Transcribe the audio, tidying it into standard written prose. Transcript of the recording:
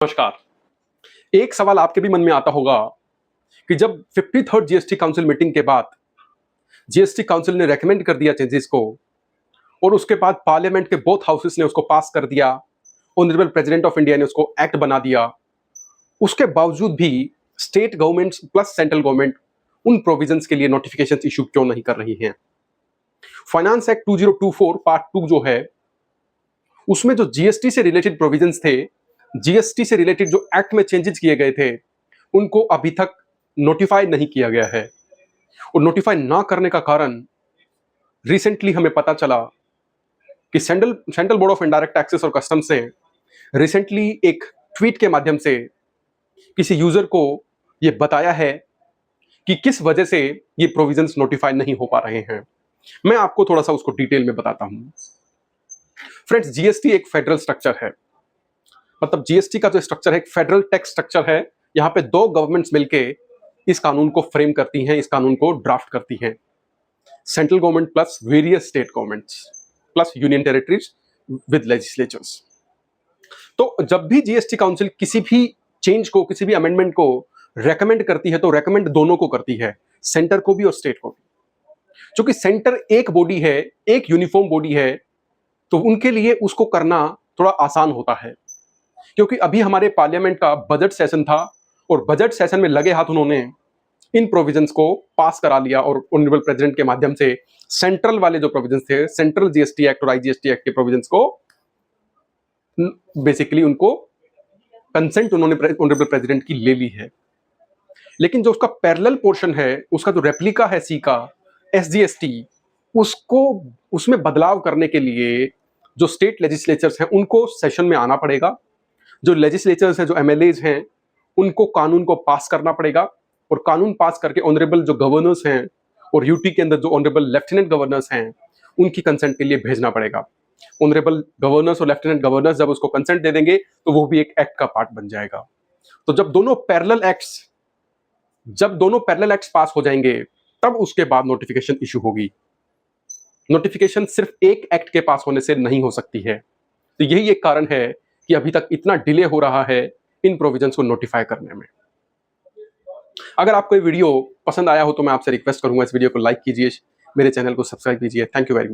नमस्कार। एक सवाल आपके भी मन में आता होगा कि जब 53rd जीएसटी काउंसिल मीटिंग के बाद जीएसटी काउंसिल ने रेकमेंड कर दिया चेंजेस को और उसके बाद पार्लियामेंट के बोथ हाउसेस ने उसको पास कर दिया, ऑनरेबल प्रेसिडेंट ऑफ इंडिया ने उसको एक्ट बना दिया, उसके बावजूद भी state governments plus central government उन प्रोविजंस के लिए नोटिफिकेशन इशू क्यों नहीं कर रही हैं? फाइनेंस एक्ट 2024 पार्ट 2 जो है उसमें जो जीएसटी से रिलेटेड प्रोविजंस थे, जीएसटी से रिलेटेड जो एक्ट में चेंजेस किए गए थे उनको अभी तक नोटिफाई नहीं किया गया है। और नोटिफाई ना करने का कारण रिसेंटली हमें पता चला कि central board of indirect taxes और कस्टम्स ने रिसेंटली एक ट्वीट के माध्यम से किसी यूजर को यह बताया है कि किस वजह से ये प्रोविजंस नोटिफाई नहीं हो पा रहे हैं। मैं आपको थोड़ा सा उसको डिटेल में बताता हूं। फ्रेंड्स, जीएसटी एक फेडरल स्ट्रक्चर है, मतलब जीएसटी का जो स्ट्रक्चर है एक फेडरल टैक्स स्ट्रक्चर है। यहां पे दो गवर्नमेंट्स मिलके इस कानून को फ्रेम करती हैं, इस कानून को ड्राफ्ट करती हैं। Central government plus various state governments plus union territories with legislatures. तो जब भी जीएसटी काउंसिल किसी भी चेंज को, किसी भी अमेंडमेंट को रेकमेंड करती है तो रेकमेंड दोनों को करती है, सेंटर को भी और स्टेट को भी। क्योंकि सेंटर एक बॉडी है, एक यूनिफॉर्म बॉडी है, तो उनके लिए उसको करना थोड़ा आसान होता है। क्योंकि अभी हमारे पार्लियामेंट का बजट सेशन था और बजट सेशन में लगे हाथ उन्होंने इन प्रोविजंस को पास करा लिया और ऑनरेबल प्रेसिडेंट के माध्यम से सेंट्रल वाले जो प्रोविजंस थे, सेंट्रल जीएसटी एक्ट और आईजीएसटी एक्ट के प्रोविजंस को बेसिकली उनको कंसेंट उन्होंने ऑनरेबल प्रेसिडेंट की ले ली है। लेकिन जो उसका पैरेलल पोर्शन है, उसका जो रेप्लिका है सी का, एसजीएसटी, उसको उसमें बदलाव करने के लिए जो स्टेट लेजिस्लेचर्स हैं उनको सेशन में आना पड़ेगा। जो लेजिस्लेचर्स हैं, जो एमएलएज हैं, उनको कानून को पास करना पड़ेगा और कानून पास करके ऑनरेबल जो गवर्नर्स हैं और यूटी के अंदर जो ऑनरेबल लेफ्टिनेंट गवर्नर्स हैं उनकी कंसेंट के लिए भेजना पड़ेगा। ऑनरेबल गवर्नर्स और लेफ्टिनेंट गवर्नर्स जब उसको कंसेंट दे देंगे तो वो भी एक एक्ट का पार्ट बन जाएगा। तो जब दोनों पैरेलल एक्ट्स पास हो जाएंगे तब उसके बाद नोटिफिकेशन इशू होगी। नोटिफिकेशन सिर्फ एक एक्ट के पास होने से नहीं हो सकती है। तो यही एक कारण है कि अभी तक इतना डिले हो रहा है इन प्रोविजंस को नोटिफाई करने में। अगर आपको ये वीडियो पसंद आया हो तो मैं आपसे रिक्वेस्ट करूंगा इस वीडियो को लाइक कीजिए, मेरे चैनल को सब्सक्राइब कीजिए। Thank you very much.